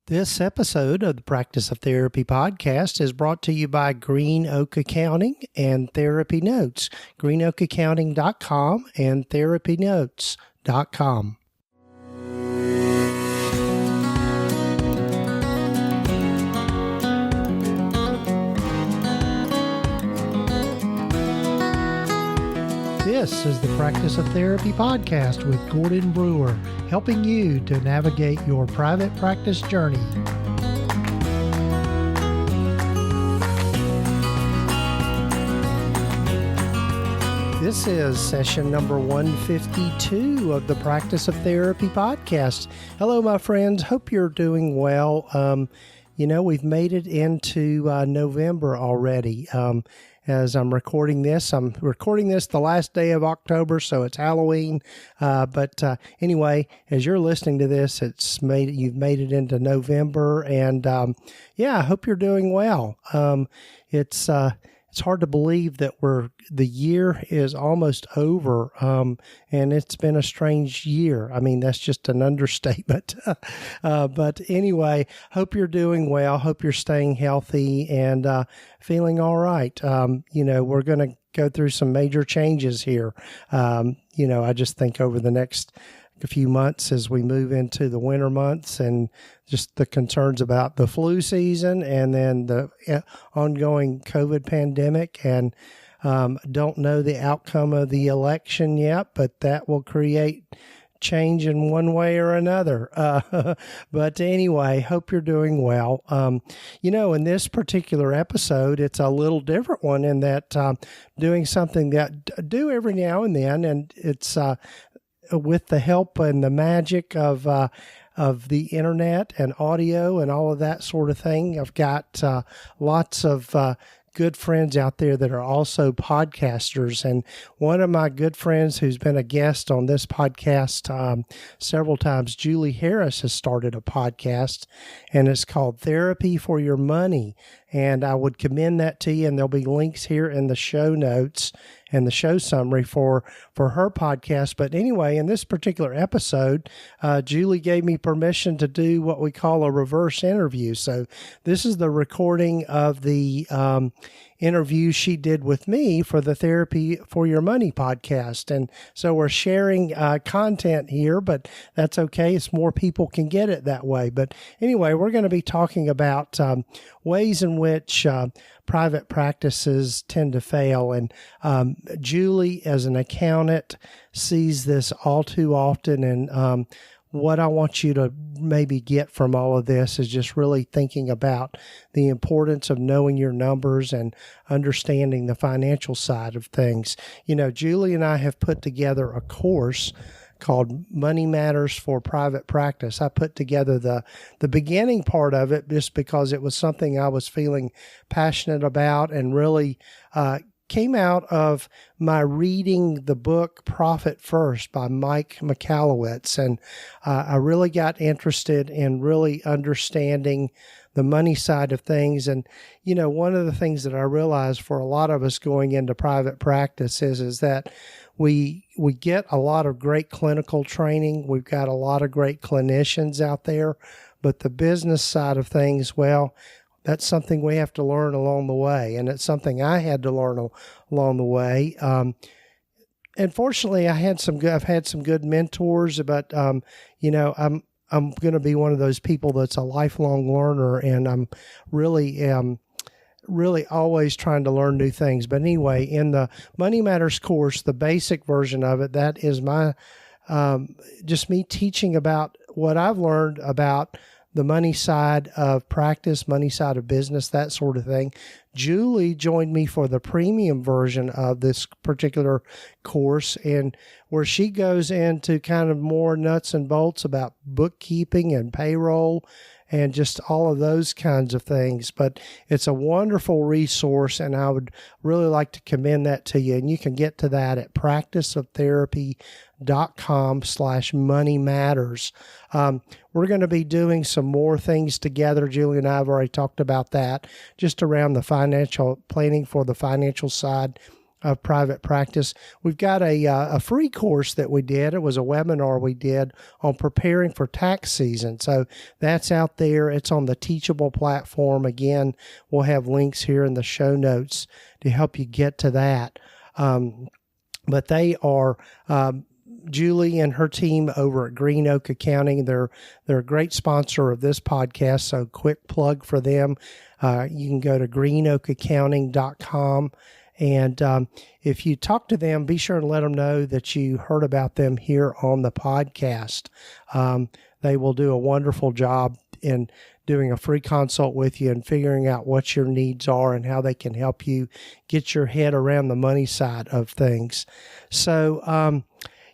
This episode of the Practice of Therapy podcast is brought to you by GreenOak Accounting and TherapyNotes, GreenOakAccounting.com and TherapyNotes.com. This is the Practice of Therapy podcast with Gordon Brewer, helping you to navigate your private practice journey. This is session number 152 of the Practice of Therapy podcast. Hello, my friends. Hope you're doing well. We've made it into November already. As I'm recording this the last day of October, so it's Halloween. But anyway, as you're listening to this, you've made it into November, and I hope you're doing well. It's hard to believe that the year is almost over, and it's been a strange year. I mean, that's just an understatement. But anyway, hope you're doing well. Hope you're staying healthy and feeling all right. We're going to go through some major changes here. I just think over the next few months as we move into the winter months and just the concerns about the flu season and then the ongoing COVID pandemic, and don't know the outcome of the election yet, but that will create change in one way or another. But anyway, hope you're doing well. In this particular episode, it's a little different one in that doing something that I do every now and then, and it's with the help and the magic of the internet and audio and all of that sort of thing. I've got lots of good friends out there that are also podcasters. And one of my good friends who's been a guest on this podcast several times, Julie Harris, has started a podcast, and it's called Therapy for Your Money. And I would commend that to you, and there'll be links here in the show notes and the show summary for her podcast. But anyway, in this particular episode, Julie gave me permission to do what we call a reverse interview. So this is the recording of the interview she did with me for the Therapy for Your Money podcast. And so we're sharing content here, but that's okay. It's more people can get it that way. But anyway, we're going to be talking about ways in which private practices tend to fail. And Julie, as an accountant, sees this all too often. And what I want you to maybe get from all of this is just really thinking about the importance of knowing your numbers and understanding the financial side of things. Julie and I have put together a course called Money Matters for Private Practice. I put together the beginning part of it just because it was something I was feeling passionate about, and really came out of my reading the book Profit First by Mike Michalowicz. And I really got interested in really understanding the money side of things. And, one of the things that I realized for a lot of us going into private practice is that we get a lot of great clinical training. We've got a lot of great clinicians out there, but the business side of things, well, that's something we have to learn along the way, and it's something I had to learn along the way. And fortunately, I've had some good mentors, but I'm going to be one of those people that's a lifelong learner, and I'm really always trying to learn new things. But anyway, in the Money Matters course, the basic version of it, that is my just me teaching about what I've learned about the money side of practice, money side of business, that sort of thing. Julie joined me for the premium version of this particular course, and where she goes into kind of more nuts and bolts about bookkeeping and payroll and just all of those kinds of things. But it's a wonderful resource, and I would really like to commend that to you. And you can get to that at practiceoftherapy.com/money matters. We're going to be doing some more things together. Julie and I have already talked about that, just around the financial planning for the financial side of private practice. We've got a free course that we did. It was a webinar we did on preparing for tax season. So that's out there. It's on the Teachable platform. Again, we'll have links here in the show notes to help you get to that. But they are Julie and her team over at GreenOak Accounting. They're a great sponsor of this podcast, so quick plug for them. You can go to greenoakaccounting.com. And if you talk to them, be sure and let them know that you heard about them here on the podcast. They will do a wonderful job in doing a free consult with you and figuring out what your needs are and how they can help you get your head around the money side of things. So,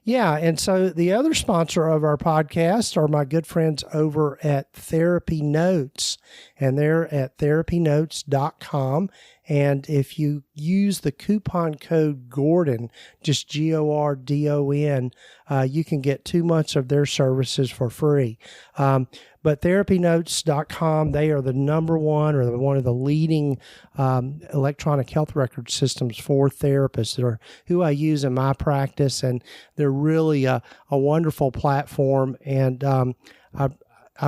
and so the other sponsor of our podcast are my good friends over at TherapyNotes, and they're at TherapyNotes.com. And if you use the coupon code Gordon, just GORDON, you can get 2 months of their services for free. But TherapyNotes.com, they are the number one or one of the leading electronic health record systems for therapists that are who I use in my practice, and they're really a wonderful platform. And I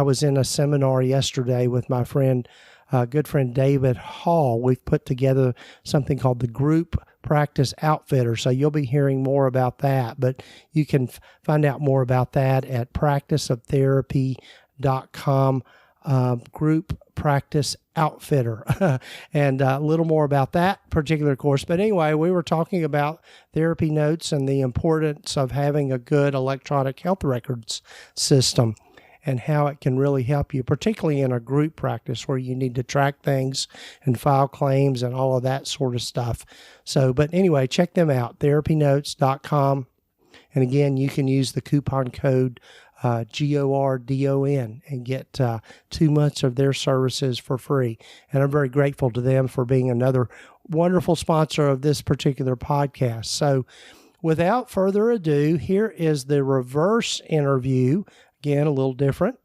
was in a seminar yesterday with my good friend David Hall. We've put together something called the Group Practice Outfitter. So you'll be hearing more about that, but you can find out more about that at practiceoftherapy.com, Group Practice Outfitter, and a little more about that particular course. But anyway, we were talking about TherapyNotes and the importance of having a good electronic health records system, and how it can really help you, particularly in a group practice where you need to track things and file claims and all of that sort of stuff. So, but anyway, check them out, therapynotes.com. And again, you can use the coupon code GORDON and get 2 months of their services for free. And I'm very grateful to them for being another wonderful sponsor of this particular podcast. So without further ado, here is the reverse interview. Again, a little different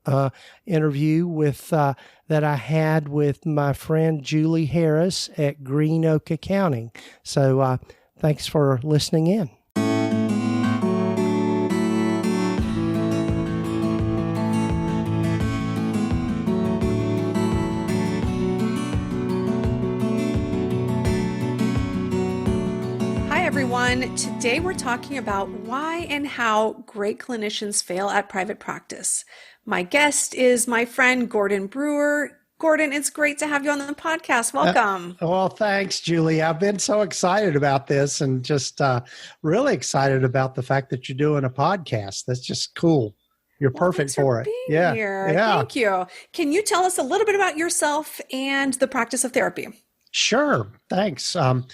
interview with that I had with my friend Julie Harris at GreenOak Accounting. So thanks for listening in. Today we're talking about why and how great clinicians fail at private practice. My guest is my friend Gordon Brewer. Gordon, it's great to have you on the podcast. Welcome. Well, thanks, Julie. I've been so excited about this and just really excited about the fact that you're doing a podcast. That's just cool. You're perfect for it. Here. Thank you. Can you tell us a little bit about yourself and the practice of therapy? Sure. Thanks. I'm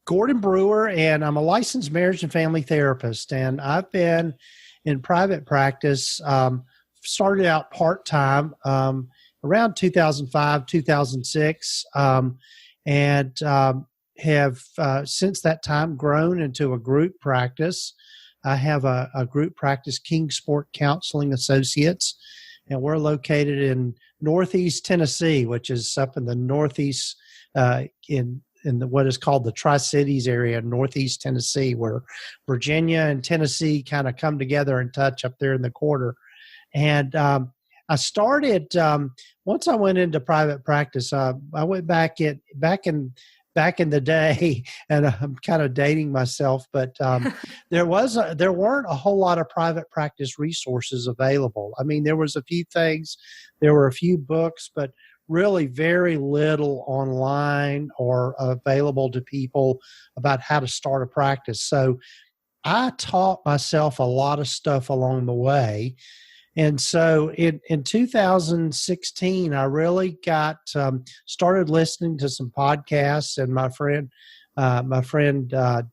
Gordon Brewer, and I'm a licensed marriage and family therapist, and I've been in private practice, started out part-time around 2005, 2006, and have since that time grown into a group practice. I have a group practice, Kingsport Counseling Associates, and we're located in Northeast Tennessee, which is up in the Northeast in what is called the Tri-Cities area, Northeast Tennessee, where Virginia and Tennessee kind of come together and touch up there in the corner. And I started once I went into private practice. I went back in the day, and I'm kind of dating myself, but there weren't a whole lot of private practice resources available. I mean, there was a few things, there were a few books, but really very little online or available to people about how to start a practice. So I taught myself a lot of stuff along the way. And so in 2016, I really got started listening to some podcasts, and my friend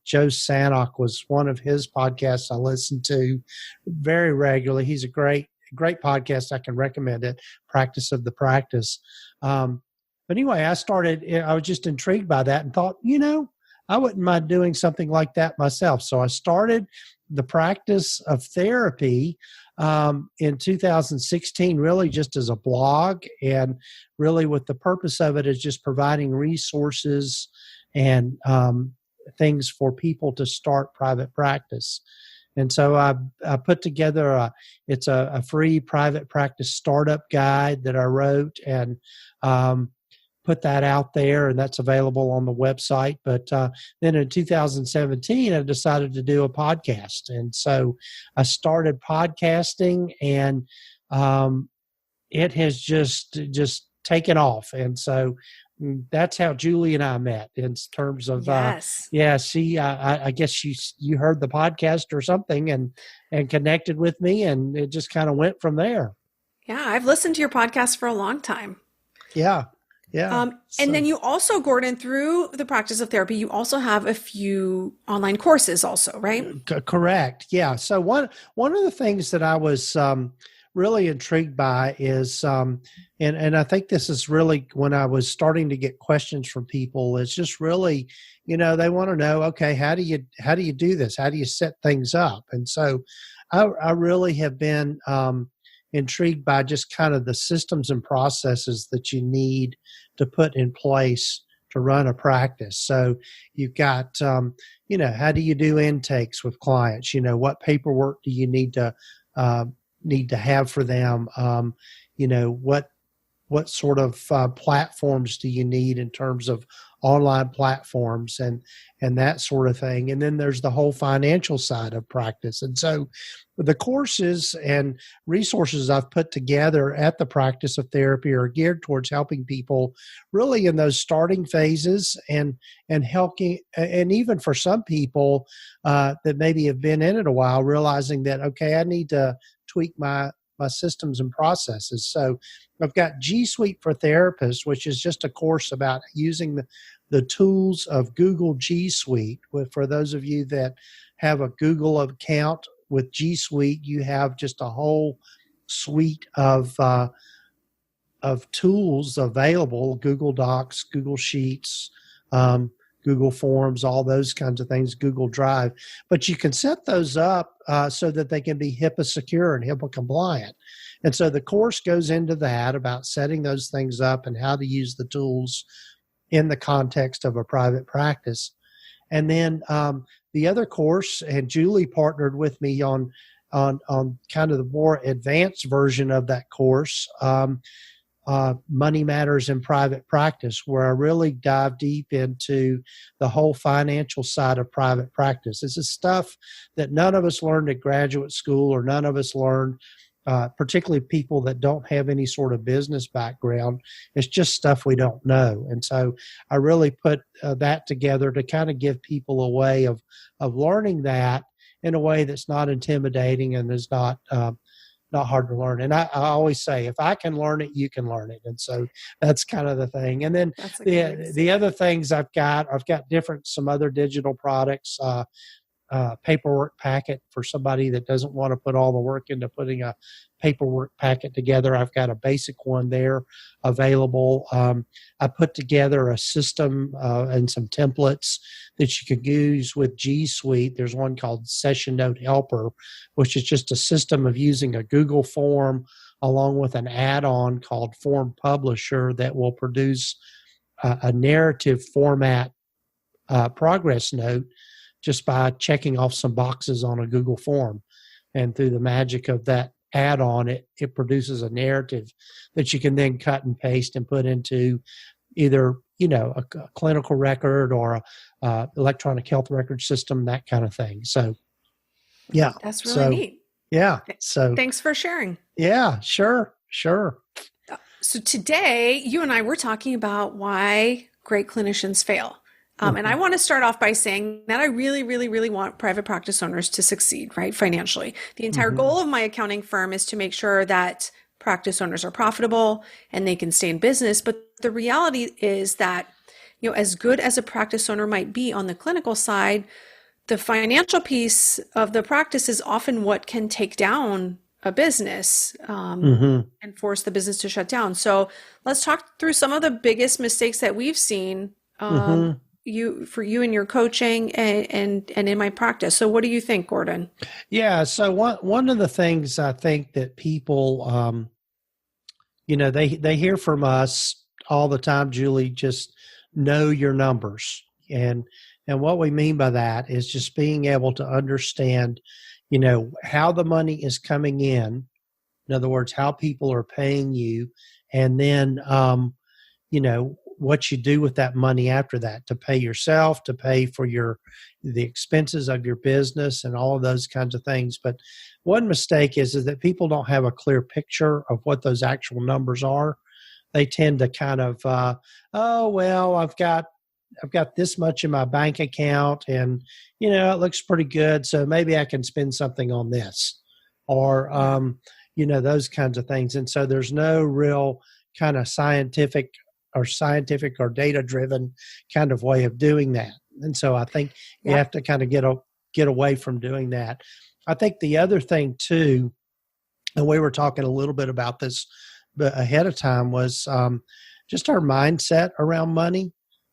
Joe Sanok was one of his podcasts I listened to very regularly. He's a great podcast. I can recommend it, Practice of the Practice. But anyway, I was just intrigued by that and thought, I wouldn't mind doing something like that myself. So I started the Practice of Therapy in 2016, really just as a blog, and really with the purpose of it is just providing resources and things for people to start private practice. And so I put together it's a free private practice startup guide that I wrote, and put that out there, and that's available on the website. But then in 2017, I decided to do a podcast. And so I started podcasting, and it has just taken off. And so that's how Julie and I met in terms of, Yes. I guess you heard the podcast or something and connected with me, and it just kind of went from there. Yeah, I've listened to your podcast for a long time. Yeah. Yeah. And then you also, Gordon, through the practice of therapy, you also have a few online courses also, right? Correct. Yeah. So one of the things that I was really intrigued by is, and I think this is really when I was starting to get questions from people, is just really, they want to know, okay, how do you do this? How do you set things up? And so I really have been intrigued by just kind of the systems and processes that you need to put in place to run a practice. So you've got, how do you do intakes with clients? What paperwork do you need to have for them? What sort of platforms do you need in terms of online platforms and that sort of thing? And then there's the whole financial side of practice. And so the courses and resources I've put together at the Practice of Therapy are geared towards helping people really in those starting phases and helping, and even for some people that maybe have been in it a while, realizing that, okay, I need to tweak my systems and processes. So I've got G Suite for Therapists, which is just a course about using the tools of Google G Suite. For those of you that have a Google account with G Suite, you have just a whole suite of tools available: Google Docs, Google Sheets, Google Forms, all those kinds of things, Google Drive. But you can set those up so that they can be HIPAA secure and HIPAA compliant. And so the course goes into that, about setting those things up and how to use the tools in the context of a private practice. And then the other course, and Julie partnered with me on kind of the more advanced version of that course, Money Matters in Private Practice, where I really dive deep into the whole financial side of private practice. This is stuff that none of us learned at graduate school, or none of us learned, particularly people that don't have any sort of business background. It's just stuff we don't know. And so I really put that together to kind of give people a way of learning that in a way that's not intimidating and is not hard to learn. And I always say, if I can learn it, you can learn it. And so that's kind of the thing. And then the other things I've got some other digital products, paperwork packet for somebody that doesn't want to put all the work into putting a paperwork packet together. I've got a basic one there available. I put together a system and some templates that you can use with G Suite. There's one called Session Note Helper, which is just a system of using a Google form along with an add-on called Form Publisher that will produce a narrative format progress note just by checking off some boxes on a Google form. And through the magic of that add-on, it produces a narrative that you can then cut and paste and put into either, a clinical record or a electronic health record system, that kind of thing. So, yeah. That's really neat. Yeah. So thanks for sharing. Yeah, sure. So today, you and I were talking about why great clinicians fail. And I want to start off by saying that I really, really, really want private practice owners to succeed, right, financially. The entire goal of my accounting firm is to make sure that practice owners are profitable and they can stay in business. But the reality is that, as good as a practice owner might be on the clinical side, the financial piece of the practice is often what can take down a business and force the business to shut down. So let's talk through some of the biggest mistakes that we've seen for you in your coaching and in my practice. So what do you think, Gordon? Yeah. So one of the things I think that people, they hear from us all the time, Julie, just know your numbers. And what we mean by that is just being able to understand, how the money is coming in. In other words, how people are paying you, and then, what you do with that money after that to pay yourself, to pay for the expenses of your business and all of those kinds of things. But one mistake is that people don't have a clear picture of what those actual numbers are. They tend to kind of, oh, well, I've got this much in my bank account and, it looks pretty good. So maybe I can spend something on this or, those kinds of things. And so there's no real kind of scientific or data-driven kind of way of doing that. And so I think you have to kind of get away from doing that. I think the other thing too, and we were talking a little bit about this ahead of time, was just our mindset around money.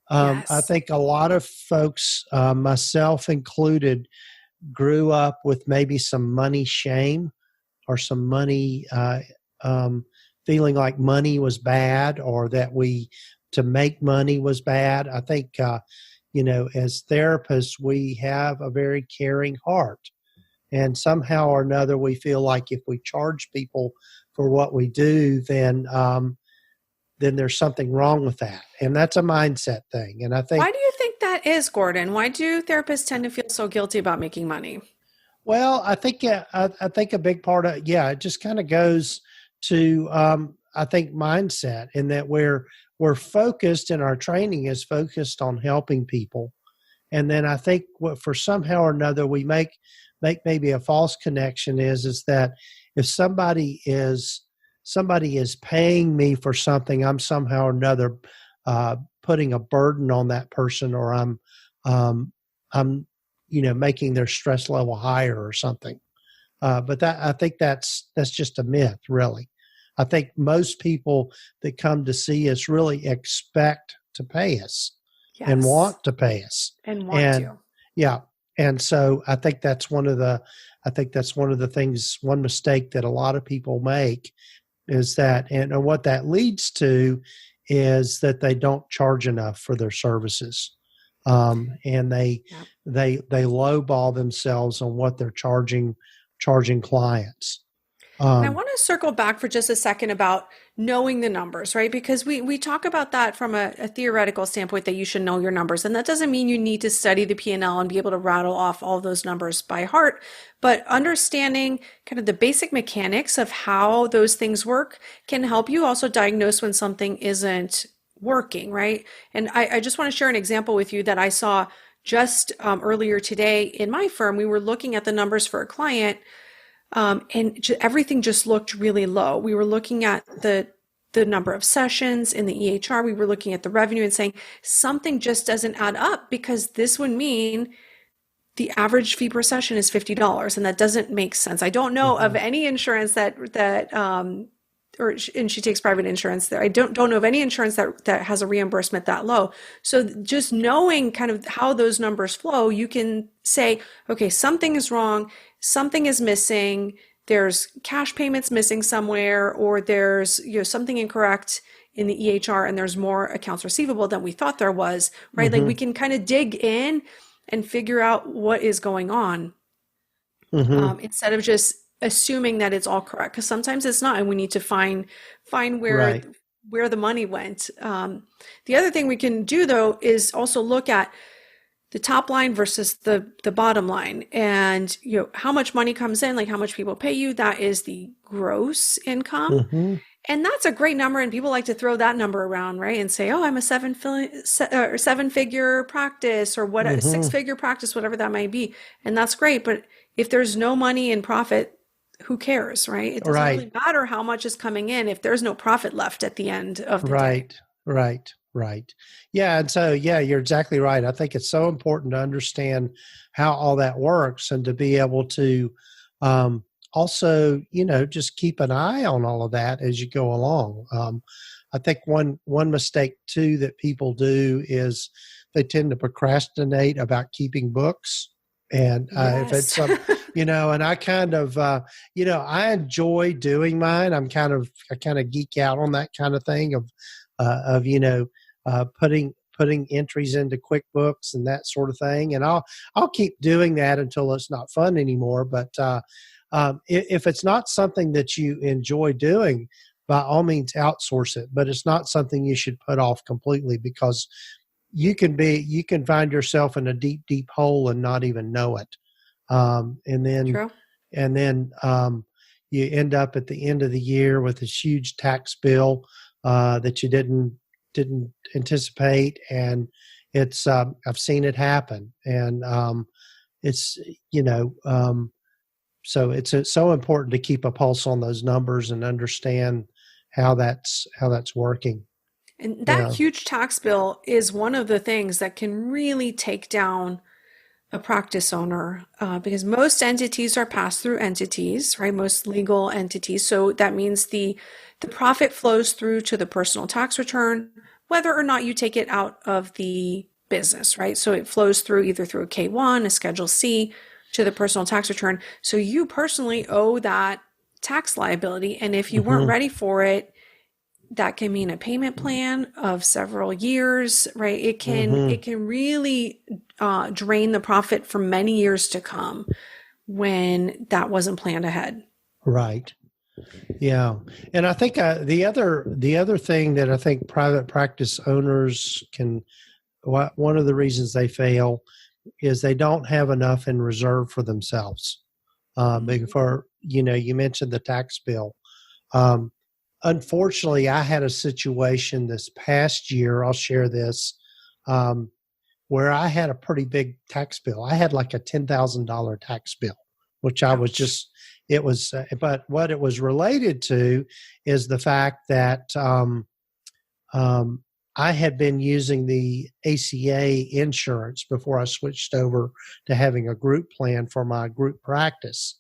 I think a lot of folks, myself included, grew up with maybe some money shame or some money feeling like money was bad, or that to make money was bad. I think, as therapists, we have a very caring heart. And somehow or another, we feel like if we charge people for what we do, then there's something wrong with that. And that's a mindset thing. And I think... Why do you think that is, Gordon? Why do therapists tend to feel so guilty about making money? Well, I think a big part of it just kind of goes to I think mindset, in that we're focused, and our training is focused on helping people, and then I think for somehow or another we make maybe a false connection is that if somebody is paying me for something, I'm somehow or another putting a burden on that person, or I'm making their stress level higher or something. But I think that's just a myth, really. I think most people that come to see us really expect to pay us and want to pay us to. Yeah. And so I think that's one of the things, one mistake that a lot of people make is that, and what that leads to is that they don't charge enough for their services. And they lowball themselves on what they're charging clients. And I want to circle back for just a second about knowing the numbers, right? Because we talk about that from a theoretical standpoint, that you should know your numbers. And that doesn't mean you need to study the P&L and be able to rattle off all those numbers by heart. But understanding kind of the basic mechanics of how those things work can help you also diagnose when something isn't working, right? And I just want to share an example with you that I saw just earlier today in my firm. We were looking at the numbers for a client, and everything just looked really low. We were looking at the number of sessions in the EHR. We were looking at the revenue and saying something just doesn't add up, because this would mean the average fee per session is $50, and that doesn't make sense. I don't know of any insurance and she takes private insurance there. I don't know of any insurance that has a reimbursement that low. So just knowing kind of how those numbers flow, you can say, okay, something is wrong, something is missing, there's cash payments missing somewhere, or there's something incorrect in the EHR, and there's more accounts receivable than we thought there was, right? Like we can kind of dig in and figure out what is going on, instead of just assuming that it's all correct, because sometimes it's not, and we need to find where the money went. The other thing we can do, though, is also look at the top line versus the bottom line, and how much money comes in, like how much people pay you. That is the gross income. And that's a great number, and people like to throw that number around, right? And say, oh, I'm a seven-figure practice, or what, a six-figure practice, whatever that might be. And that's great. But if there's no money in profit, who cares, right? It doesn't really matter how much is coming in if there's no profit left at the end of the day. Right. Yeah. And so, you're exactly right. I think it's so important to understand how all that works, and to be able to also, just keep an eye on all of that as you go along. I think one mistake too that people do is they tend to procrastinate about keeping books. And if it's some, and I kind of, I enjoy doing mine. I kind of geek out on that kind of thing of putting putting entries into QuickBooks and that sort of thing. And I'll keep doing that until it's not fun anymore. But if it's not something that you enjoy doing, by all means outsource it. But it's not something you should put off completely, because you can find yourself in a deep, deep hole and not even know it. And then True. You end up at the end of the year with this huge tax bill that you didn't anticipate, and it's I've seen it happen, and it's so it's so important to keep a pulse on those numbers and understand how that's working. And that huge tax bill is one of the things that can really take down a practice owner, because most entities are pass-through entities, right? Most legal entities. So that means the profit flows through to the personal tax return, whether or not you take it out of the business, right? So it flows through either through a K-1, a Schedule C, to the personal tax return. So you personally owe that tax liability. And if you weren't ready for it, that can mean a payment plan of several years, right? It can really drain the profit for many years to come when that wasn't planned ahead. Right. Yeah. And I think the other thing that I think private practice owners one of the reasons they fail is they don't have enough in reserve for themselves. Before, you mentioned the tax bill. Unfortunately, I had a situation this past year, I'll share this, where I had a pretty big tax bill. I had like a $10,000 tax bill, which I was but what it was related to is the fact that I had been using the ACA insurance before I switched over to having a group plan for my group practice.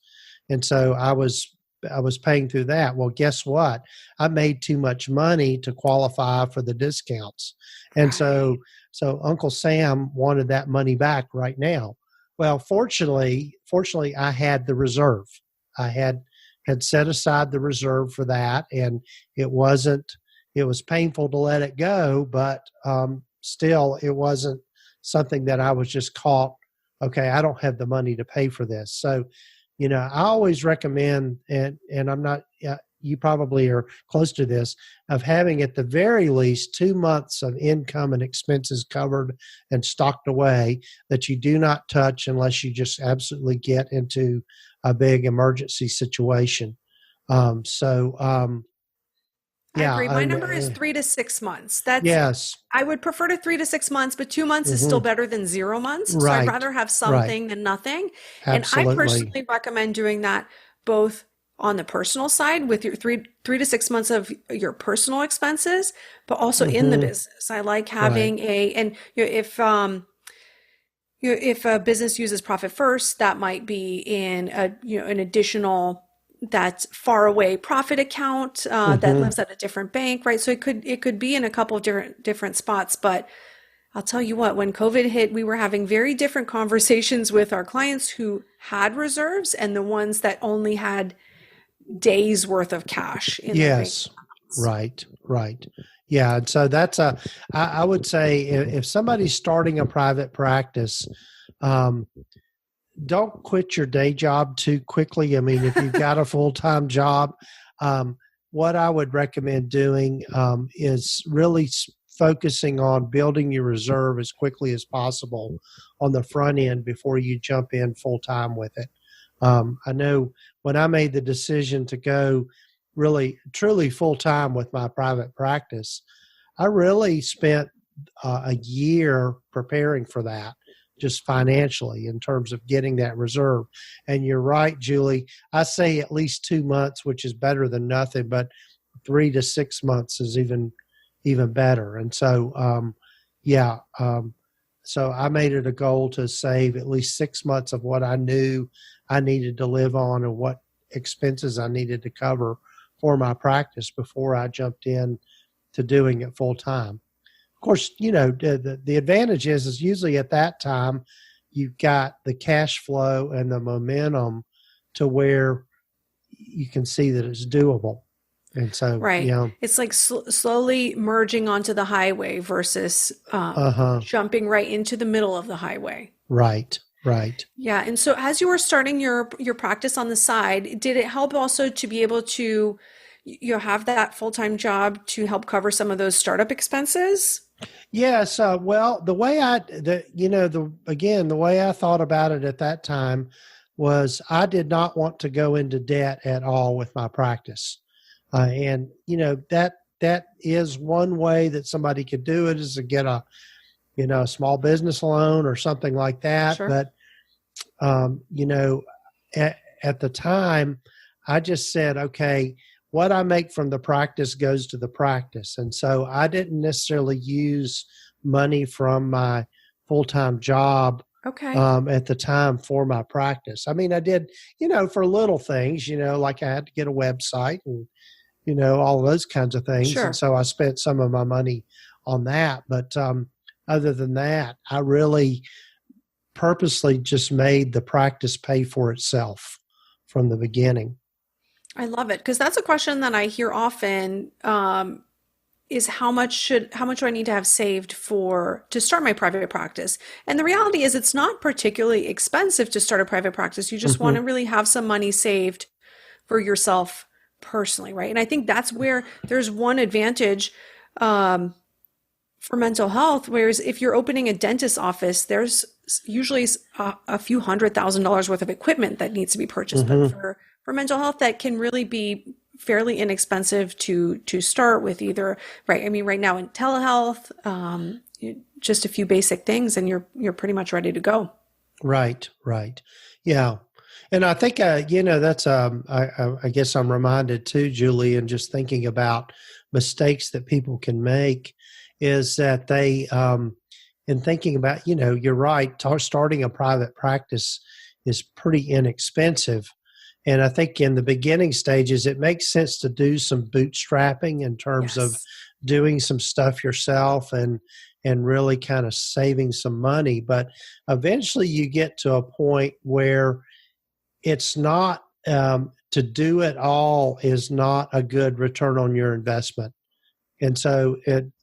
And so I was paying through that. Well, guess what? I made too much money to qualify for the discounts. And so Uncle Sam wanted that money back right now. Well, fortunately, I had the reserve. I had set aside the reserve for that, and it was painful to let it go, but still it wasn't something that I was just caught, okay, I don't have the money to pay for this. So, I always recommend, and I'm not, you probably are close to this, of having at the very least 2 months of income and expenses covered and stocked away that you do not touch unless you just absolutely get into a big emergency situation. I agree. My number is 3 to 6 months. Yes. I would prefer to 3 to 6 months, but 2 months is still better than 0 months. So I'd rather have something than nothing. Absolutely. And I personally recommend doing that both on the personal side with your three to 6 months of your personal expenses, but also in the business. I like having if a business uses profit first, that might be in an additional that's far away profit account that lives at a different bank, right? So it could be in a couple of different spots. But I'll tell you what, when COVID hit, we were having very different conversations with our clients who had reserves and the ones that only had days worth of cash in their bank accounts. Right. Yeah, and so that's I would say if somebody's starting a private practice, don't quit your day job too quickly. I mean, if you've got a full-time job, what I would recommend doing is really focusing on building your reserve as quickly as possible on the front end before you jump in full-time with it. I know when I made the decision to go really, truly full-time with my private practice, I really spent a year preparing for that, just financially in terms of getting that reserve. And you're right, Julie. I say at least 2 months, which is better than nothing, but 3 to 6 months is even better. And so, so I made it a goal to save at least 6 months of what I knew I needed to live on and what expenses I needed to cover for my practice before I jumped in to doing it full time. Of course, the advantage is usually at that time you've got the cash flow and the momentum to where you can see that it's doable. And so, Right. yeah, It's like slowly merging onto the highway versus uh-huh, jumping right into the middle of the highway. right, right. Yeah. And so as you were starting your practice on the side, did it help also to be able to have that full-time job to help cover some of those startup expenses? Yes, well, the way I thought about it at that time was I did not want to go into debt at all with my practice. And that is one way that somebody could do it, is to get a small business loan or something like that. Sure. But um, you know, at the time, I just said, okay, what I make from the practice goes to the practice. And so I didn't necessarily use money from my full time job Okay. at the time for my practice. I mean, I did, for little things, like I had to get a website and, all those kinds of things. And Sure. so I spent some of my money on that. But other than that, I really purposely just made the practice pay for itself from the beginning. I love it because that's a question that I hear often. Is how much do I need to have saved for to start my private practice? And the reality is it's not particularly expensive to start a private practice. You just want Hmm. to really have some money saved for yourself personally, right? And I think that's where there's one advantage for mental health. Whereas if you're opening a dentist's office, there's usually a few $100,000 worth of equipment that needs to be purchased. But Hmm. for mental health, that can really be fairly inexpensive to start with. Either right. I mean, right now in telehealth, just a few basic things, and you're pretty much ready to go. Right, right. Yeah. And I think, that's, I guess I'm reminded too, Julie, and just thinking about mistakes that people can make is that in thinking about, you're right, starting a private practice is pretty inexpensive. And I think in the beginning stages, it makes sense to do some bootstrapping in terms of Yes. doing some stuff yourself and really kind of saving some money. But eventually you get to a point where it's not, to do it all is not a good return on your investment. And so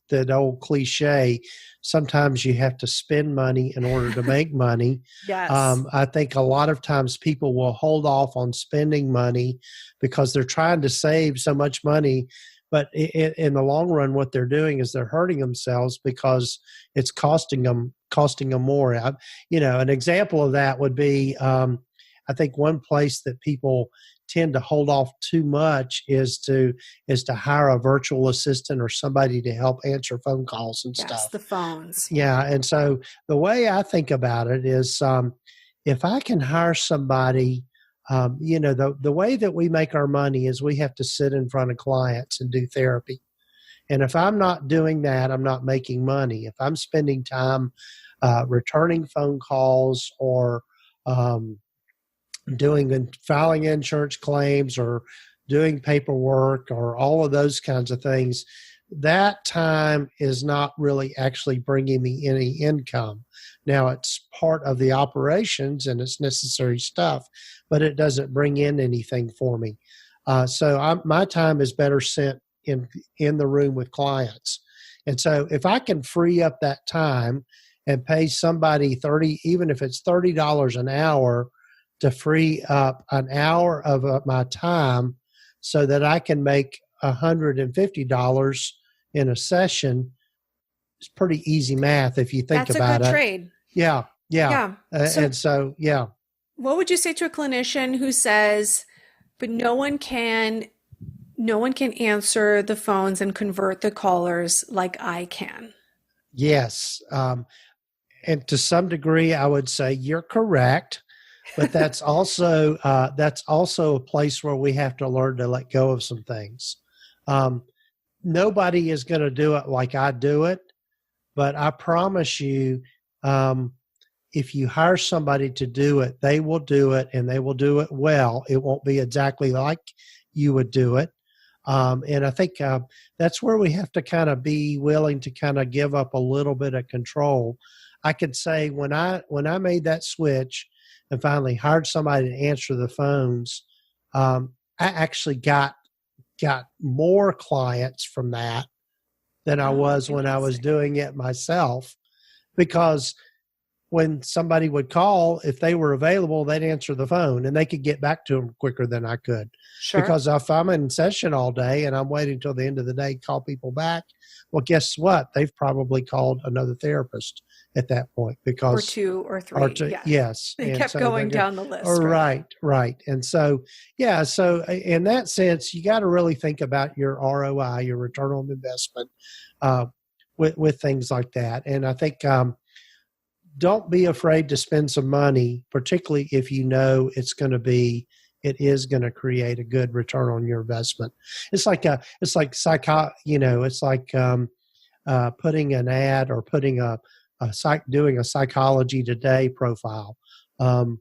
that old cliche, sometimes you have to spend money in order to make money. Yes. I think a lot of times people will hold off on spending money because they're trying to save so much money. But in the long run, what they're doing is they're hurting themselves because it's costing them more. An example of that would be, I think one place that people tend to hold off too much is to hire a virtual assistant or somebody to help answer phone calls and Yes. The stuff. phones. Yeah, and so the way I think about it is, if I can hire somebody, the way that we make our money is we have to sit in front of clients and do therapy. And if I'm not doing that, I'm not making money. If I'm spending time returning phone calls or um, doing and filing insurance claims or doing paperwork or all of those kinds of things, that time is not really actually bringing me any income. Now, it's part of the operations and it's necessary stuff, but it doesn't bring in anything for me. So my time is better spent in the room with clients. And so if I can free up that time and pay somebody 30, even if it's $30 an hour, to free up an hour of my time so that I can make $150 in a session. It's pretty easy math if you think That's a about good it. trade. Yeah, yeah. Yeah. And So so, yeah. what would you say to a clinician who says, but no one can answer the phones and convert the callers like I can? Yes. And to some degree, I would say you're correct. But that's also a place where we have to learn to let go of some things. Um, Nobody is going to do it like I do it, but I promise you, um, if you hire somebody to do it, they will do it and they will do it well. It won't be exactly like you would do it. And I think that's where we have to kind of be willing to kind of give up a little bit of control. I could say when I made that switch and finally hired somebody to answer the phones, I actually got got more clients from that than I was when I was doing it myself, because when somebody would call, if they were available, they'd answer the phone and they could get back to them quicker than I could. Sure. Because if I'm in session all day and I'm waiting till the end of the day to call people back, well, guess what? They've probably called another therapist at that point, because or two or three. Yes. They and kept so going down the list. Right. And so, so in that sense, you got to really think about your ROI, your return on investment, with things like that. And I think, don't be afraid to spend some money, particularly if you know it is going to create a good return on your investment. It's like putting an ad or putting doing a Psychology Today profile. If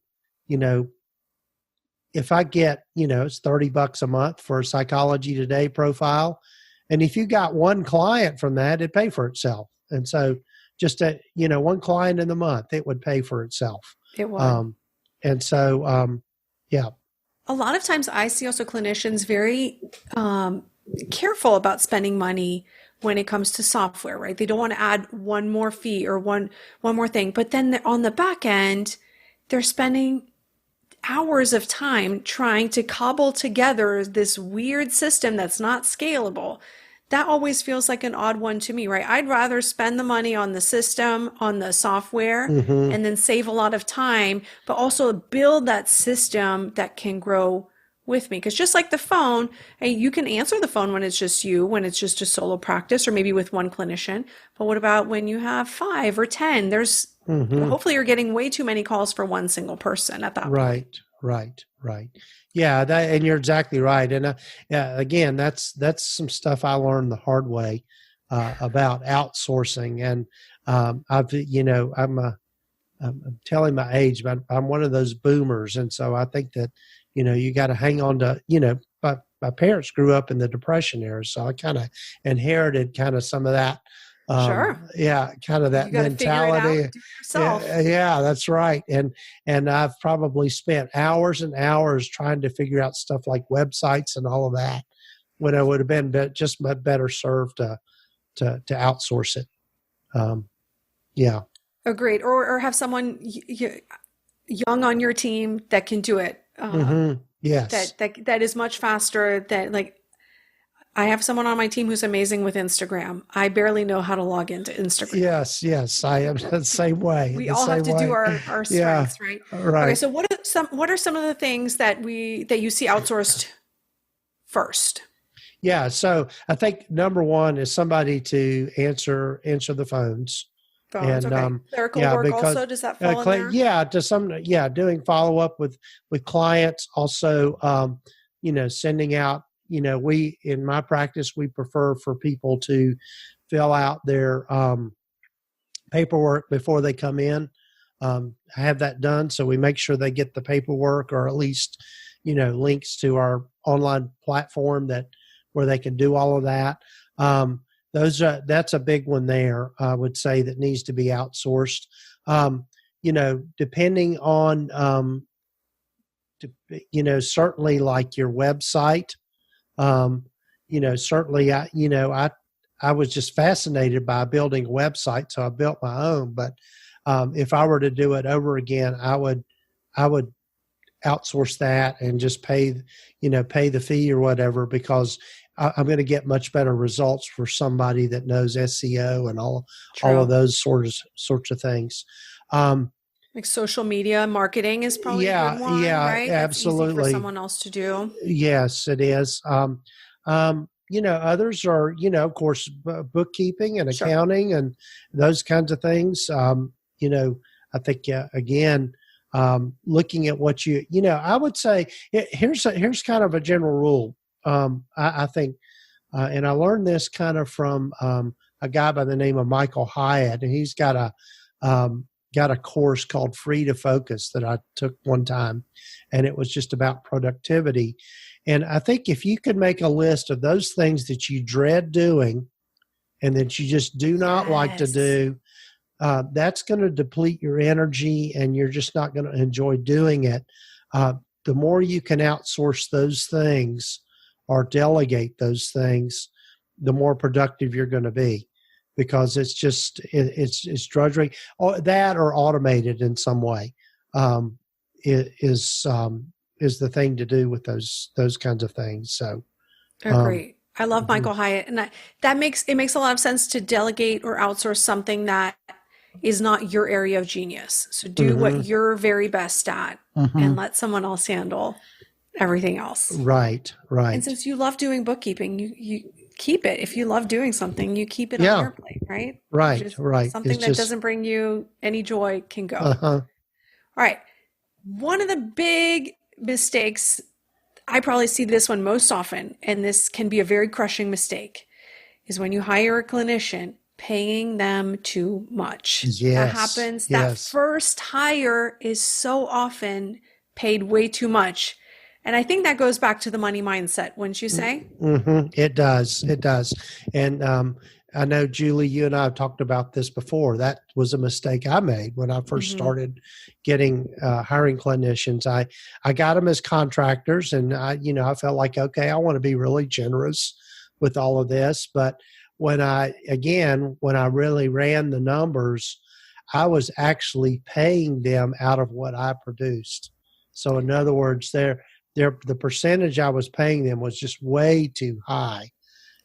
I get, it's $30 a month for a Psychology Today profile, and if you got one client from that, it'd pay for itself. And so, just one client in the month, it would pay for itself. It would. And so, yeah. A lot of times I see also clinicians very careful about spending money when it comes to software, right? They don't want to add one more fee or one more thing. But then on the back end, they're spending hours of time trying to cobble together this weird system that's not scalable. That always feels like an odd one to me, right? I'd rather spend the money on the system, on the software, and then save a lot of time, but also build that system that can grow with me. Because just like the phone, hey, you can answer the phone when it's just you, when it's just a solo practice, or maybe with one clinician. But what about when you have 5 or 10? There's hopefully you're getting way too many calls for one single person at that point. Right. Yeah, and you're exactly right. And again, that's some stuff I learned the hard way about outsourcing. And I'm telling my age, but I'm one of those boomers, and so I think that you got to hang on to my parents grew up in the Depression era, so I kind of inherited kind of some of that. Sure. Yeah, kind of that mentality. Figure it out, do it yourself. Yeah, that's right. And I've probably spent hours and hours trying to figure out stuff like websites and all of that, when I would have been just better served to outsource it. Yeah. Agreed. Or have someone young on your team that can do it. Yes. That is much faster than, like, I have someone on my team who's amazing with Instagram. I barely know how to log into Instagram. Yes, I am the same way. We all have to do our strengths, right? Right. Okay, so what are some of the things that you see outsourced first? Yeah, so I think number one is somebody to answer the phones. And okay. Clerical work also, does that fall in there? Doing follow up with clients, also sending out. We, in my practice, we prefer for people to fill out their paperwork before they come in. Have that done, so we make sure they get the paperwork, or at least, links to our online platform where they can do all of that. That's a big one there, I would say, that needs to be outsourced. Depending on, certainly like your website. Certainly I was just fascinated by building a website, so I built my own. But if I were to do it over again, I would outsource that and just pay the fee or whatever, because I'm going to get much better results for somebody that knows SEO and all of those sorts of things. Like social media marketing is probably a good one, right? Absolutely. That's easy for someone else to do. Yes, it is. Others are, of course, bookkeeping and accounting and those kinds of things. I think, again, looking at what I would say, here's kind of a general rule. I think, and I learned this kind of from a guy by the name of Michael Hyatt, and he's got a course called Free to Focus that I took one time, and it was just about productivity. And I think if you could make a list of those things that you dread doing and that you just do not like to do, that's going to deplete your energy, and you're just not going to enjoy doing it. The more you can outsource those things, or delegate those things, the more productive you're going to be, because it's just it's drudgery, or that, or automated in some way, is the thing to do with those kinds of things. So, Agree. I love mhm, Michael Hyatt, and that makes a lot of sense to delegate or outsource something that is not your area of genius. So do what mhm, you're very best at, and mhm. let someone else handle everything else. Right, And right. since you love doing bookkeeping, you keep it. If you love doing something, you keep it on Yeah, your plate, right? right, Just right. It's something that just, doesn't bring you any joy can go. All uh-huh. right. One of the big mistakes, I probably see this one most often, and this can be a very crushing mistake, is when you hire a clinician, paying them too much. That Yes, happens. That yes. first hire is so often paid way too much. And I think that goes back to the money mindset, wouldn't you say? Mm-hmm. It does. It does. And I know, Julie, you and I have talked about this before. That was a mistake I made when I first Hmm. started getting hiring clinicians. I got them as contractors, and I felt like, okay, I want to be really generous with all of this. But when I really ran the numbers, I was actually paying them out of what I produced. So in other words, the percentage I was paying them was just way too high,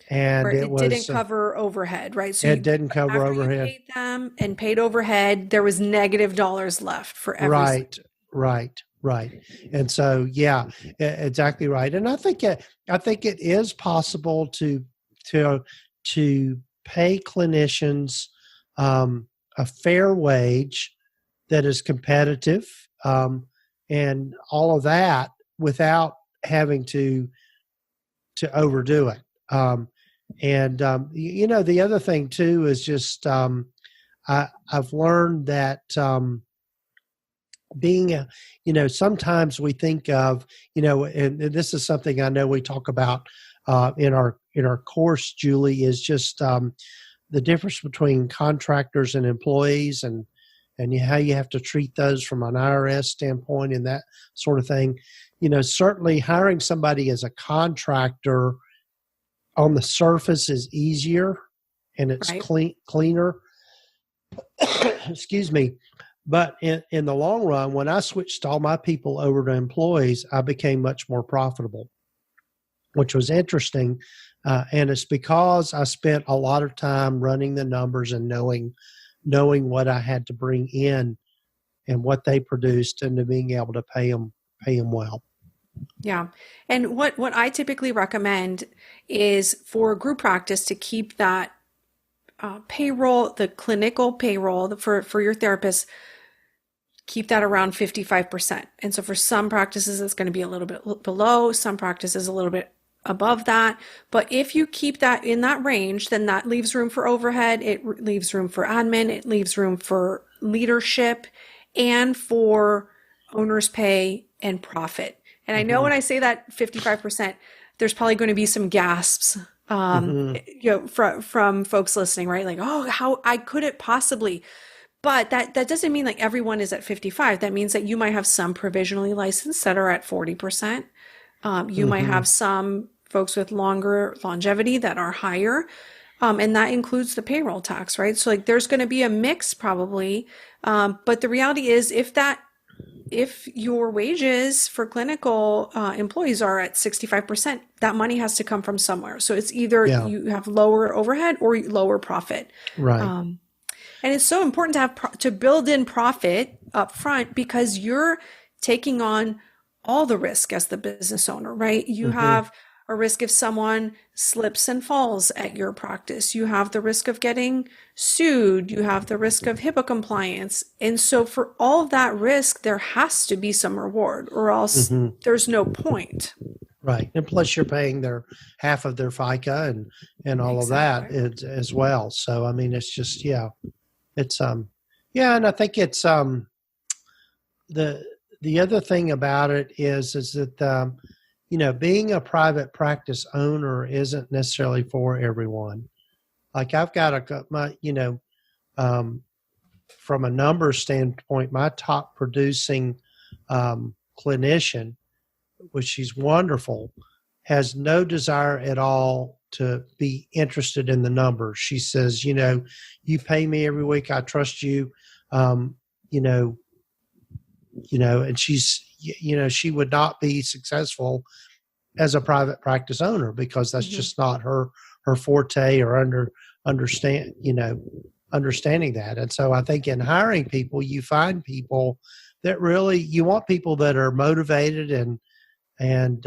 and Where it it didn't was cover overhead, right? So it you, didn't cover after you overhead. paid them and paid overhead, there was negative dollars left for every. Right, right, right. And so, yeah, exactly right. And I think it is possible to to pay clinicians a fair wage that is competitive, and all of that, without having to overdo it. And the other thing too is just, I've learned that, being sometimes we think of, and this is something I know we talk about in our course, Julie, is just, the difference between contractors and employees, and how you have to treat those from an IRS standpoint and that sort of thing. Certainly hiring somebody as a contractor on the surface is easier, and it's Right. cleaner. Excuse me. But in the long run, when I switched all my people over to employees, I became much more profitable, which was interesting. And it's because I spent a lot of time running the numbers and knowing what I had to bring in and what they produced, and to being able to pay them well. Yeah. And what I typically recommend is for group practice to keep that payroll, the clinical payroll for your therapist, keep that around 55%. And so for some practices, it's going to be a little bit below, some practices a little bit above that. But if you keep that in that range, then that leaves room for overhead. It leaves room for admin. It leaves room for leadership and for owner's pay and profit. And I know Hmm. when I say that 55%, there's probably going to be some gasps, Hmm. from folks listening, right? Like, oh, how I could it possibly? But that doesn't mean like everyone is at 55. That means that you might have some provisionally licensed that are at 40%. You might Hmm. have some folks with longer longevity that are higher. And that includes the payroll tax, right? So like there's going to be a mix probably. But the reality is if your wages for clinical employees are at 65%, that money has to come from somewhere. So it's either Yeah. you have lower overhead or lower profit. Right. Um, and it's so important to have to build in profit up front because you're taking on all the risk as the business owner, right? You Hmm. have a risk if someone slips and falls at your practice. You have the risk of getting sued. You have the risk of HIPAA compliance. And so for all of that risk, there has to be some reward or else Hmm. there's no point. Right. And plus you're paying their half of their FICA and all of that Exactly. as well. So I mean, it's just, yeah. It's yeah, and I think it's the the other thing about it is that, being a private practice owner isn't necessarily for everyone. Like I've got um, from a numbers standpoint, my top producing clinician, which she's wonderful, has no desire at all to be interested in the numbers. She says, you pay me every week. I trust you. Um, you know, and she would not be successful as a private practice owner because that's just not her forte or understanding that. And so I think in hiring people, you find people that really, you want people that are motivated and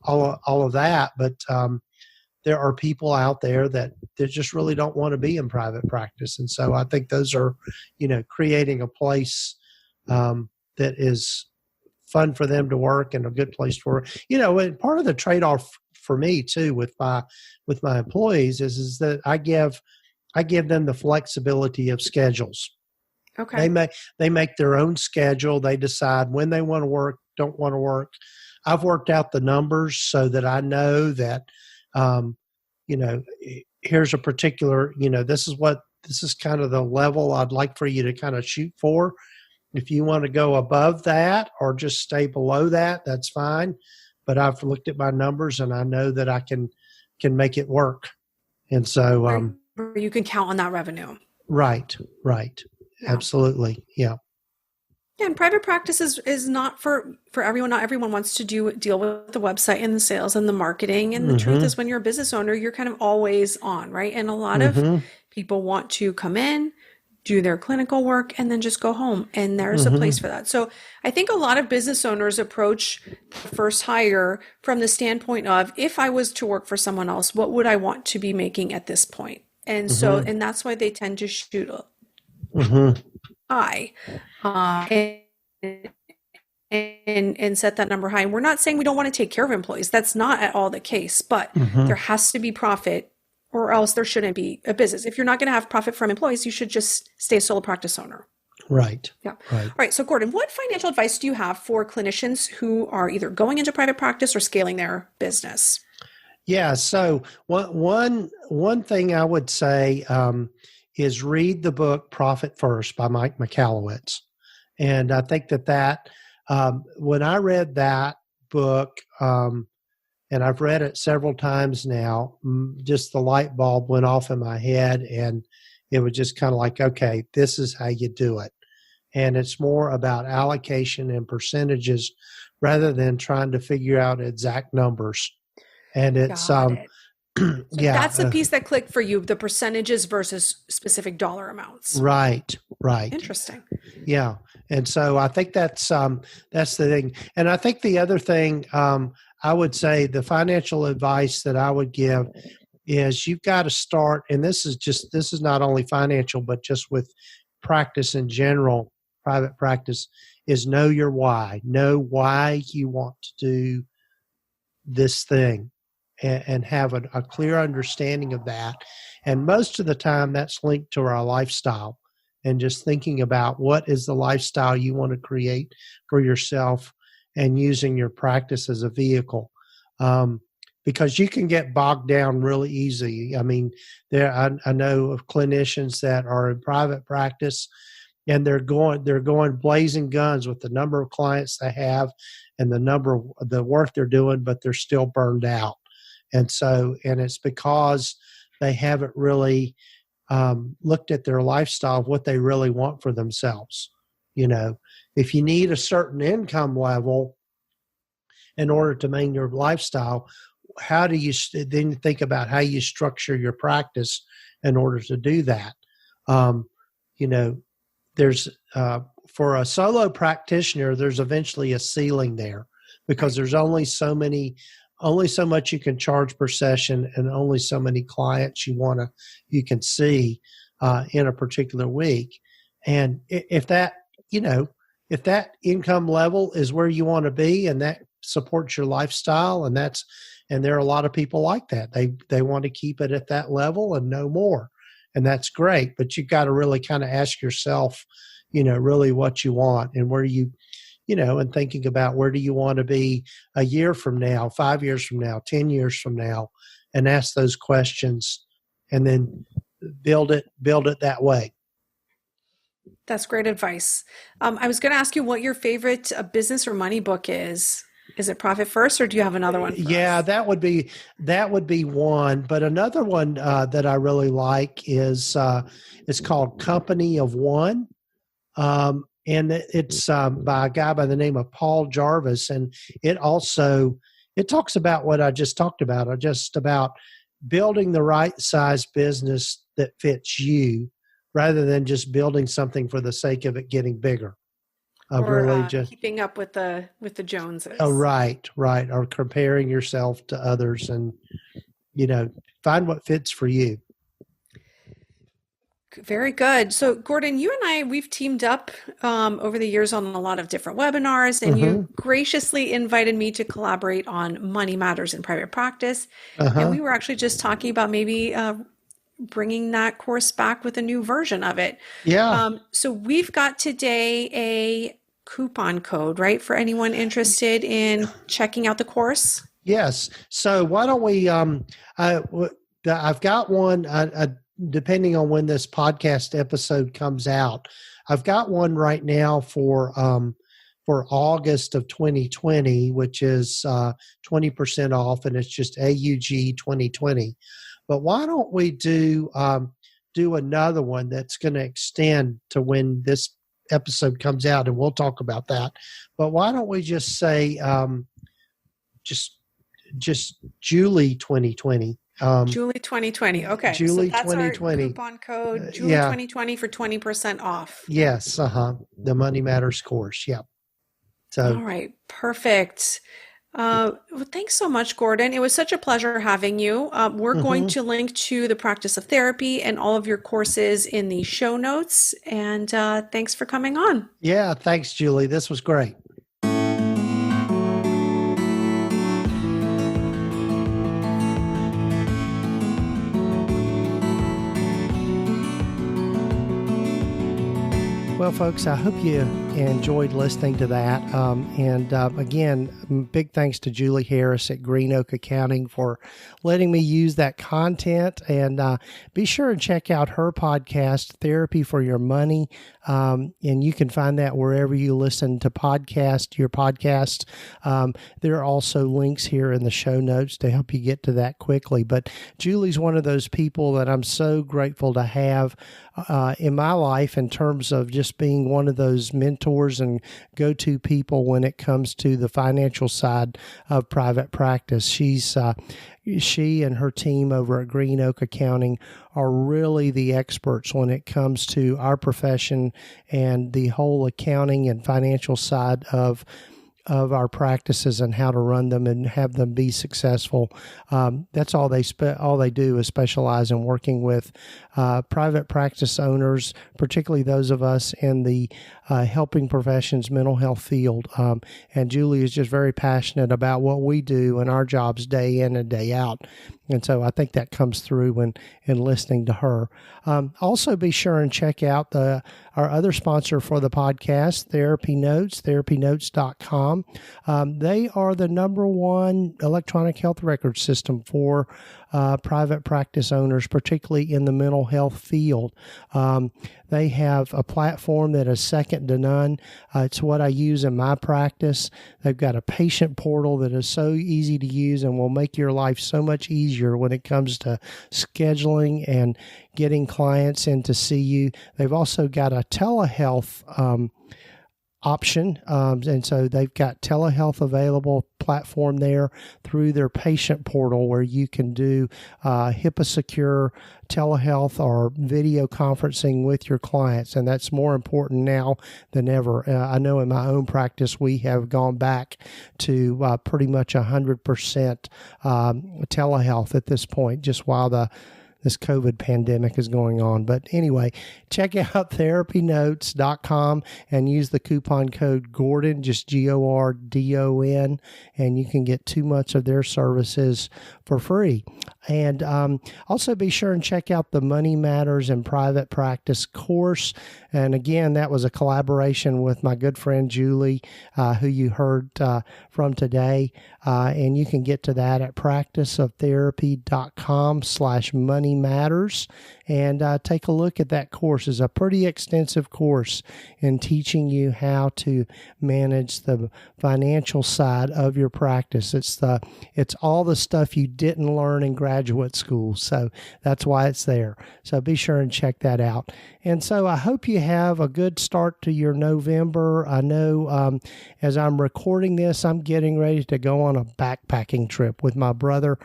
all of that, but there are people out there that just really don't want to be in private practice. And so I think those are, creating a place that is fun for them to work and a good place to work. And part of the trade-off for me too with my employees is that I give them the flexibility of schedules. Okay. They make their own schedule. They decide when they want to work, don't want to work. I've worked out the numbers so that I know that, here's a particular, this is kind of the level I'd like for you to kind of shoot for. If you want to go above that or just stay below that, that's fine. But I've looked at my numbers and I know that I can make it work. And so you can count on that revenue. Right. Yeah. Absolutely. Yeah. Yeah, and private practice is not for everyone. Not everyone wants to deal with the website and the sales and the marketing. And the truth is, when you're a business owner, you're kind of always on, right? And a lot of people want to come in, do their clinical work, and then just go home. And there's a place for that. So I think a lot of business owners approach the first hire from the standpoint of, if I was to work for someone else, what would I want to be making at this point? And so, and that's why they tend to shoot high, and set that number high. And we're not saying we don't want to take care of employees. That's not at all the case, but there has to be profit, or else there shouldn't be a business. If you're not going to have profit from employees, you should just stay a solo practice owner. Right. Yeah. Right. All right. So Gordon, what financial advice do you have for clinicians who are either going into private practice or scaling their business? Yeah. So one thing I would say is read the book Profit First by Mike Michalowicz. And I think that when I read that book, and I've read it several times now, just the light bulb went off in my head, and it was just kind of like, okay, this is how you do it. And it's more about allocation and percentages rather than trying to figure out exact numbers. And it's yeah, that's the piece that clicked for you, the percentages versus specific dollar amounts. Right. Interesting. Yeah. And so I think that's the thing. And I think the other thing I would say, the financial advice that I would give is you've got to start, and this is not only financial, but just with practice in general, private practice, is know your why. Know why you want to do this thing. And have a clear understanding of that. And most of the time that's linked to our lifestyle, and just thinking about what is the lifestyle you want to create for yourself and using your practice as a vehicle. Because you can get bogged down really easy. I mean, I know of clinicians that are in private practice and they're going blazing guns with the number of clients they have and the number of the work they're doing, but they're still burned out. And it's because they haven't really looked at their lifestyle of what they really want for themselves. If you need a certain income level in order to maintain your lifestyle, how do you then think about how you structure your practice in order to do that? There's for a solo practitioner, there's eventually a ceiling there because there's only so much you can charge per session, and only so many clients you can see in a particular week. And if that income level is where you want to be, and that supports your lifestyle, and there are a lot of people like that. They want to keep it at that level and no more, and that's great. But you've got to really kind of ask yourself, really what you want and where you. And thinking about where do you want to be a year from now, 5 years from now, 10 years from now, and ask those questions and then build it that way. That's great advice. I was going to ask you what your favorite business or money book is. Is it Profit First, or do you have another one for Yeah, us? that would be one. But another one that I really like is it's called Company of One. And it's by a guy by the name of Paul Jarvis, and it talks about what I just talked about, just about building the right size business that fits you, rather than just building something for the sake of it getting bigger. Of Or really just keeping up with the Joneses? right, or comparing yourself to others, and find what fits for you. Very good. So, Gordon, you and we've teamed up over the years on a lot of different webinars, and Mm-hmm. you graciously invited me to collaborate on money matters in private practice. And Uh-huh. we were actually just talking about maybe bringing that course back with a new version of it. Yeah. So, we've got today a coupon code, right, for anyone interested in checking out the course? Yes. So why don't we? I've got one. Depending on when this podcast episode comes out, I've got one right now for August of 2020, which is 20% off, and it's just AUG 2020. But why don't we do another one that's going to extend to when this episode comes out, and we'll talk about that. But why don't we just say just Julie 2020. Julie 2020. Okay. So Julie that's our 2020. coupon code, Julie Yeah. 2020 for 20% off. Yes. The Money Matters course. Yeah. So. All right. Perfect. Well, thanks so much, Gordon. It was such a pleasure having you. We're going to link to the practice of therapy and all of your courses in the show notes. And thanks for coming on. Yeah. Thanks, Julie. This was great. Well, folks, I hope you enjoyed listening to that. Again, big thanks to Julie Harris at GreenOak Accounting for letting me use that content. And be sure and check out her podcast, Therapy for Your Money. And you can find that wherever you listen to your podcast. There are also links here in the show notes to help you get to that quickly. But Julie's one of those people that I'm so grateful to have in my life, in terms of just being one of those mentors and go-to people when it comes to the financial side of private practice. She and her team over at GreenOak Accounting are really the experts when it comes to our profession and the whole accounting and financial side of our practices and how to run them and have them be successful. That's all they do is specialize in working with private practice owners, particularly those of us in the helping professions, mental health field. And Julie is just very passionate about what we do and our jobs day in and day out. And so I think that comes through when in listening to her. Also, be sure and check out our other sponsor for the podcast, TherapyNotes, therapynotes.com. They are the number one electronic health record system for private practice owners, particularly in the mental health field. They have a platform that is second to none. It's what I use in my practice. They've got a patient portal that is so easy to use and will make your life so much easier when it comes to scheduling and getting clients in to see you. They've also got a telehealth option. And so they've got telehealth available platform there through their patient portal, where you can do HIPAA secure telehealth or video conferencing with your clients. And that's more important now than ever. I know in my own practice, we have gone back to pretty much 100% telehealth at this point, just while this COVID pandemic is going on. But anyway, check out therapynotes.com and use the coupon code Gordon, just GORDON, and you can get 2 months of their services for free. And also be sure and check out the Money Matters in Private Practice course. And again, that was a collaboration with my good friend Julie, who you heard from today. And you can get to that at practiceoftherapy.com/money Money Matters, and take a look at that course. It's a pretty extensive course in teaching you how to manage the financial side of your practice. It's all the stuff you didn't learn in graduate school, so that's why it's there. So be sure and check that out. And so I hope you have a good start to your November. I know as I'm recording this, I'm getting ready to go on a backpacking trip with my brother.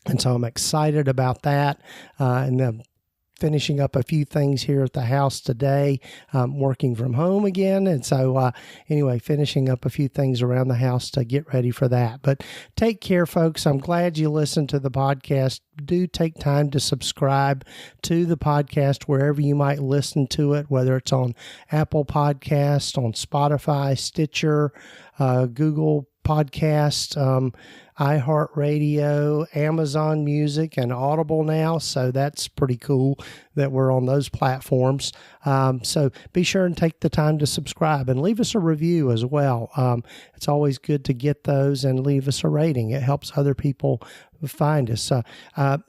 And so I'm excited about that. And then finishing up a few things here at the house today, working from home again. And so anyway, finishing up a few things around the house to get ready for that. But take care, folks. I'm glad you listened to the podcast. Do take time to subscribe to the podcast wherever you might listen to it, whether it's on Apple Podcasts, on Spotify, Stitcher, Google Podcast, iHeartRadio, Amazon Music, and Audible now. So that's pretty cool that we're on those platforms. So be sure and take the time to subscribe and leave us a review as well. It's always good to get those and leave us a rating. It helps other people find us.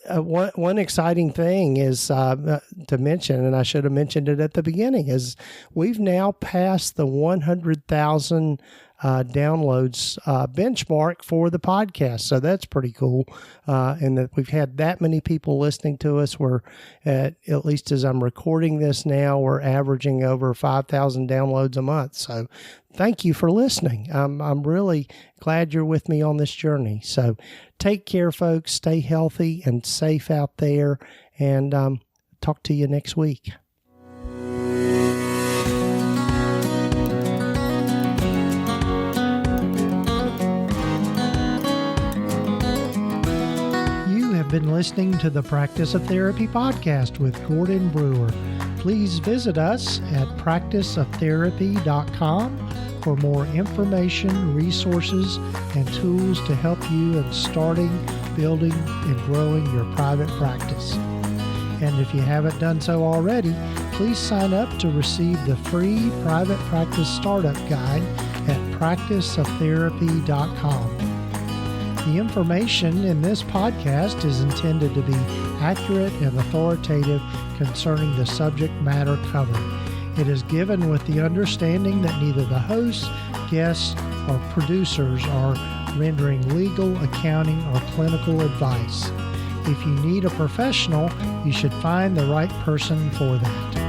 One exciting thing is to mention, and I should have mentioned it at the beginning, is we've now passed the 100,000 downloads benchmark for the podcast. So that's pretty cool. And that we've had that many people listening to us. We're at least as I'm recording this now, we're averaging over 5,000 downloads a month. So thank you for listening. I'm really glad you're with me on this journey. So take care, folks. Stay healthy and safe out there, and talk to you next week. Been listening to the Practice of Therapy podcast with Gordon Brewer. Please visit us at practiceoftherapy.com for more information, resources, and tools to help you in starting, building, and growing your private practice. And if you haven't done so already, please sign up to receive the free private practice startup guide at practiceoftherapy.com. The information in this podcast is intended to be accurate and authoritative concerning the subject matter covered. It is given with the understanding that neither the hosts, guests, or producers are rendering legal, accounting, or clinical advice. If you need a professional, you should find the right person for that.